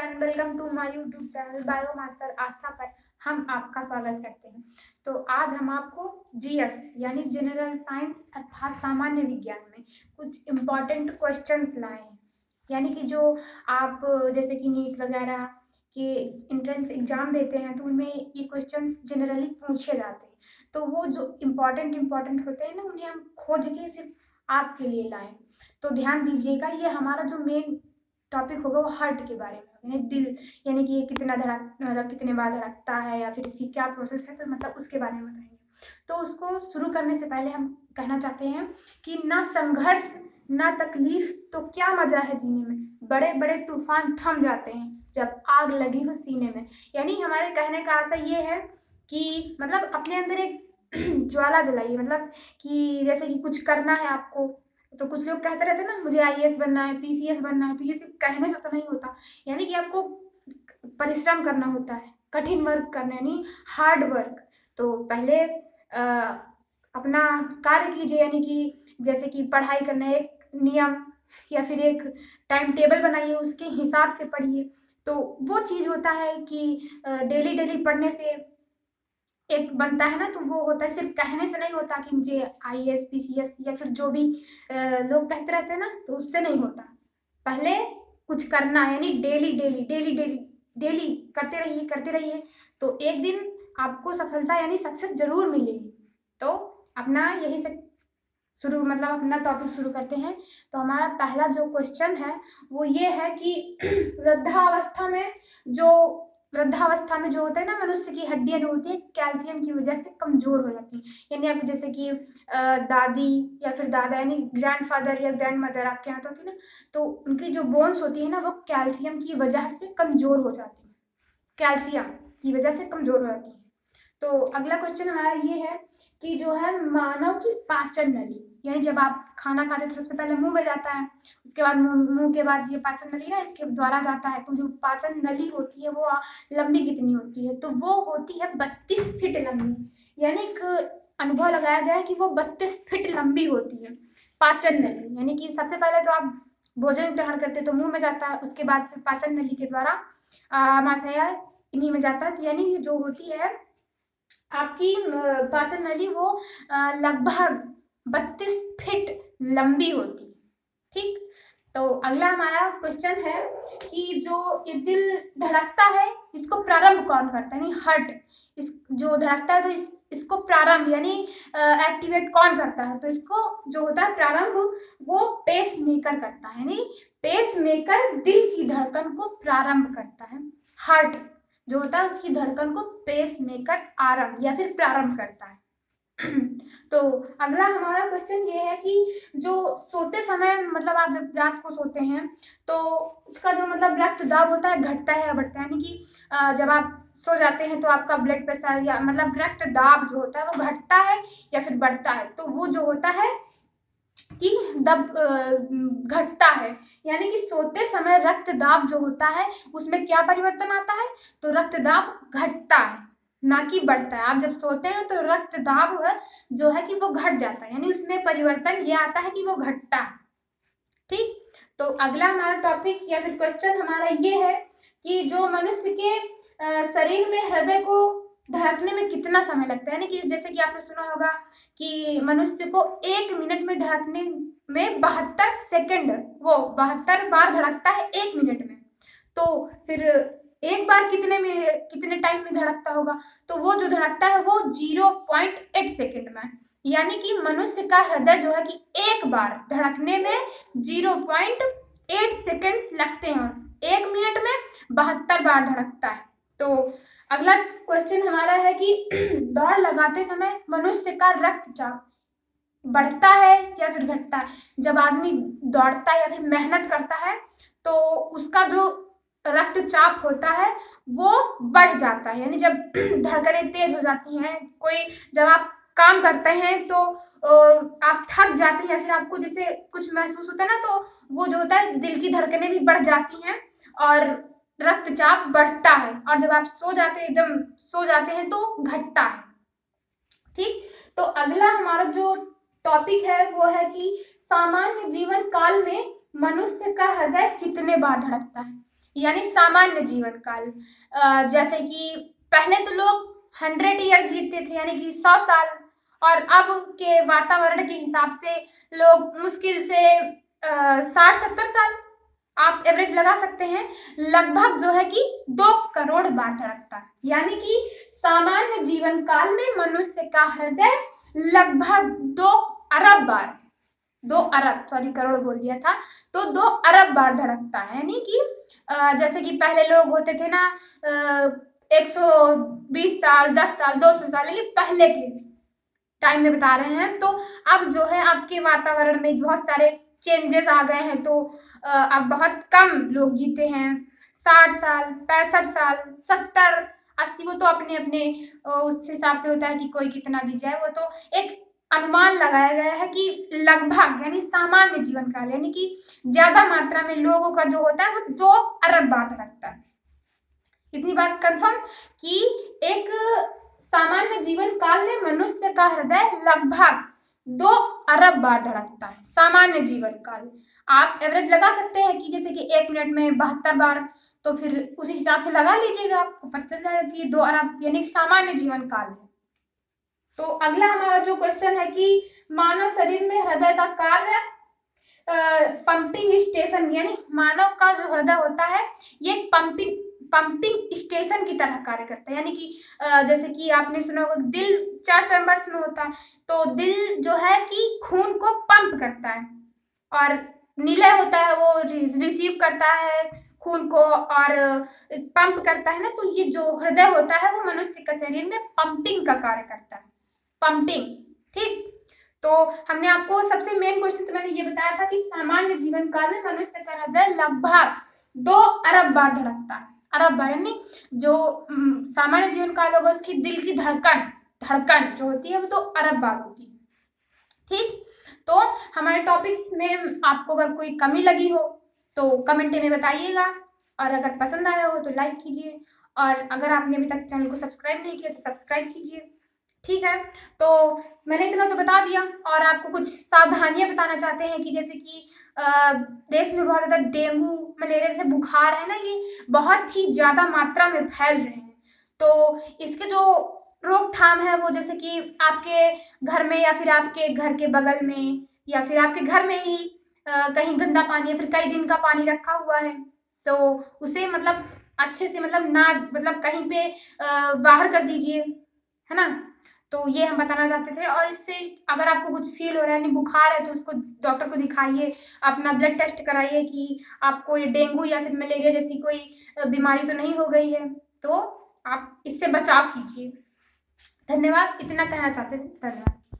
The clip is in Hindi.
And welcome to my YouTube channel Bio Master Aastha पर हम आपका स्वागत करते हैं। तो आज हम आपको जीएस यानी जनरल साइंस अर्थात सामान्य विज्ञान में कुछ इम्पोर्टेंट क्वेश्चंस लाए हैं। यानी कि जो आप जैसे कि नीट वगैरह के एंट्रेंस एग्जाम देते हैं तो उनमें ये क्वेश्चंस जनरली पूछे जाते हैं। तो वो जो इम्पोर्टेंट होते हैं ना, उन्हें हम खोज के सिर्फ आपके लिए लाए। तो ध्यान दीजिएगा, ये हमारा जो मेन टॉपिक होगा वो हार्ट के बारे में, यानी दिल, यानी कि ये कितने बार धड़कता है या फिर इसकी क्या प्रोसेस है, तो मतलब उसके बारे में बताएंगे। तो उसको शुरू करने से पहले हम कहना चाहते हैं कि ना संघर्ष ना तकलीफ तो क्या मजा है जीने में, बड़े बड़े तूफान थम जाते हैं जब आग लगी हो सीने में। यानी हमारे कहने का आशा ये है कि मतलब अपने अंदर एक ज्वाला जलाइए, मतलब कि जैसे कि कुछ करना है आपको, तो कुछ लोग कहते रहते हैं ना मुझे आईएएस बनना है, पीसीएस बनना है, तो ये सिर्फ कहने से तो नहीं होता। यानी कि आपको परिश्रम करना होता है, कठिन वर्क करना, यानी हार्ड वर्क। तो पहले अपना कार्य कीजिए, यानी कि जैसे कि पढ़ाई करना, एक नियम या फिर एक टाइम टेबल बनाइए, उसके हिसाब से पढ़िए। तो वो चीज होता है कि डेली डेली पढ़ने से एक बनता है ना, तो वो होता है, सिर्फ कहने से नहीं होता कि मुझे आईएएस पीसीएस या फिर जो भी लोग कहते रहते हैं ना, तो उससे नहीं होता। पहले कुछ करना है, यानी daily daily daily daily daily करते रहिए, तो एक दिन आपको सफलता यानी सक्सेस जरूर मिलेगी। तो अपना यही से शुरू, मतलब अपना टॉपिक शुरू करते हैं। तो हमारा पहला जो क्वेश्चन है वो ये है कि वृद्धावस्था में जो होता है ना, मनुष्य की हड्डियां जो होती है कैल्शियम की वजह से कमजोर हो जाती है। यानी आप जैसे कि दादी या फिर दादा, यानी ग्रैंडफादर या ग्रैंड मदर आपके यहाँ होती है ना, तो उनकी जो बोन्स होती है ना, वो कैल्शियम की वजह से कमजोर हो जाती है, कैल्शियम की वजह से कमजोर हो जाती है। तो अगला क्वेश्चन हमारा ये है कि जो है मानव की पाचन नली, यानी जब आप खाना खाते तो सबसे पहले मुंह में जाता है, उसके बाद मुंह के बाद ये पाचन नली ना इसके द्वारा जाता है। तो जो पाचन नली होती है वो लंबी कितनी होती है, तो वो होती है 32 फीट लंबी। यानी एक अनुभव लगाया गया है कि वो 32 फीट लंबी होती है पाचन नली। यानी कि सबसे पहले तो आप भोजन ग्रहण करते तो मुंह में जाता है, उसके बाद फिर पाचन नली के द्वारा आमाशय इन्हीं में जाता है। तो यानी जो होती है आपकी पाचन नली वो लगभग 32 फीट लंबी होती है। ठीक, तो अगला हमारा क्वेश्चन है कि जो ये दिल धड़कता है इसको प्रारंभ कौन करता है, यानी हार्ट इस जो धड़कता है, तो इसको प्रारंभ यानी एक्टिवेट कौन करता है, तो इसको जो होता है प्रारंभ वो पेस मेकर करता है। यानी पेस मेकर दिल की धड़कन को प्रारंभ करता है। हार्ट जो होता है उसकी धड़कन को पेस मेकर आरंभ या फिर प्रारंभ करता है। तो अगला हमारा क्वेश्चन ये है कि जो सोते समय, मतलब आप जब रात को सोते हैं तो उसका जो मतलब रक्त दाब होता है घटता है या बढ़ता है, यानी कि जब आप सो जाते हैं तो आपका ब्लड प्रेशर या मतलब रक्त दाब जो होता है वो घटता है या फिर बढ़ता है, तो वो जो होता है कि घटता है। यानी कि सोते समय रक्त दाब जो होता है उसमें क्या परिवर्तन आता है, तो रक्त दाब घटता है ना कि बढ़ता है। आप जब सोते हैं तो रक्त दाब जो है कि वो घट जाता है, यानी उसमें परिवर्तन ये आता है कि वो घटता है। ठीक, तो अगला हमारा टॉपिक या फिर क्वेश्चन हमारा ये है कि जो मनुष्य के शरीर में हृदय को धड़कने में कितना समय लगता है, यानी कि जैसे कि आपने सुना होगा कि मनुष्य को 1 मिनट में धड़कने में 72 सेकंड, वो 72 बार धड़कता है 1 मिनट में। तो फिर एक बार कितने टाइम में धड़कता होगा, तो वो जो धड़कता है वो 0.8 सेकंड में। यानी कि मनुष्य का हृदय जो है कि एक बार धड़कने में 0.8 सेकंड्स लगते हैं, 1 मिनट में 72 बार धड़कता है। तो अगला क्वेश्चन हमारा है कि दौड़ लगाते समय मनुष्य का रक्तचाप बढ़ता है या फिर घटता है। जब आदमी दौड़ता है या फिर मेहनत करता है तो उसका जो रक्तचाप होता है वो बढ़ जाता है, यानी जब धड़कनें तेज हो जाती हैं, कोई जब आप काम करते हैं तो आप थक जाते हैं या फिर आपको जैसे कुछ महसूस होता है ना, तो वो जो होता है दिल की धड़कनें भी बढ़ जाती हैं और रक्तचाप बढ़ता है, और जब आप सो जाते हैं तो घटता है। ठीक, तो अगला हमारा जो टॉपिक है वो है कि सामान्य जीवन काल में मनुष्य का हृदय कितने बार धड़कता है। यानी सामान्य जीवन काल। जैसे कि पहले तो लोग 100 ईयर जीते थे, यानी कि 100 साल, और अब के वातावरण के हिसाब से लोग मुश्किल से 60-70 साल आप एवरेज लगा सकते हैं। लगभग जो है कि 2 करोड़ बार धड़कता है, यानी कि सामान्य जीवन काल में मनुष्य का हृदय लगभग 2 अरब बार, 2 अरब, सॉरी करोड़ बोल दिया था, तो 2 अरब बार धड़कता है। यानी कि जैसे कि पहले लोग होते थे ना 120 साल, 10 साल, 200 साल, यानी पहले के टाइम में बता रहे हैं। तो अब जो है आपके वातावरण में बहुत सारे चेंजेस आ गए हैं, तो अब बहुत कम लोग जीते हैं। 60 साल, 65 साल, 70, 80, वो तो अपने अपने उस हिसाब से होता है कि कोई कितना जी जाए। वो तो एक अनुमान लगाया गया है कि लगभग, यानी सामान्य जीवन काल, यानी कि ज्यादा मात्रा में लोगों का जो होता है वो 2 अरब बार धड़कता है। इतनी बात कंफर्म कि एक सामान्य जीवन काल में मनुष्य का हृदय लगभग 2 अरब बार धड़कता है, सामान्य जीवन काल। आप एवरेज लगा सकते हैं कि जैसे कि 1 मिनट में 72 बार, तो फिर उसी हिसाब से लगा लीजिएगा, आपको पता चल जाएगा कि 2 अरब यानी सामान्य जीवन काल है। तो अगला हमारा जो क्वेश्चन है कि मानव शरीर में हृदय का कार्य पंपिंग स्टेशन, यानी मानव का जो हृदय होता है ये पंपिंग स्टेशन की तरह कार्य करता है। यानी कि जैसे कि आपने सुना होगा दिल 4 चैम्बर्स में होता है, तो दिल जो है कि खून को पंप करता है, और निलय होता है वो रिसीव करता है खून को और पंप करता है ना। तो ये जो हृदय होता है वो मनुष्य का शरीर में पंपिंग का कार्य करता है, पंपिंग। ठीक, तो हमने आपको सबसे मेन क्वेश्चन तो मैंने ये बताया था कि सामान्य जीवन काल में मनुष्य का हृदय लगभग 2 अरब बार धड़कता है। अरब बार यानी जो सामान्य जीवन काल होगा उसकी दिल की धड़कन जो होती है वो 2 अरब बार होती है। ठीक, तो हमारे टॉपिक्स में आपको अगर कोई कमी लगी हो तो कमेंट में बताइएगा, और अगर पसंद आया हो तो लाइक कीजिए, और अगर आपने अभी तक चैनल को सब्सक्राइब नहीं किया तो सब्सक्राइब कीजिए। ठीक है, तो मैंने इतना तो बता दिया, और आपको कुछ सावधानियां बताना चाहते हैं कि जैसे कि देश में बहुत ज्यादा डेंगू मलेरिया से बुखार है ना, ये बहुत ही ज्यादा मात्रा में फैल रहे हैं। तो इसके जो रोकथाम है वो जैसे कि आपके घर में या फिर आपके घर के बगल में या फिर आपके घर में ही कहीं गंदा पानी या फिर कई दिन का पानी रखा हुआ है, तो उसे मतलब अच्छे से मतलब ना मतलब कहीं पे बाहर कर दीजिए, है ना। तो ये हम बताना चाहते थे। और इससे अगर आपको कुछ फील हो रहा है, यानी बुखार है, तो उसको डॉक्टर को दिखाइए, अपना ब्लड टेस्ट कराइए कि आपको ये डेंगू या फिर मलेरिया जैसी कोई बीमारी तो नहीं हो गई है, तो आप इससे बचाव कीजिए। धन्यवाद, इतना कहना चाहते थे, धन्यवाद।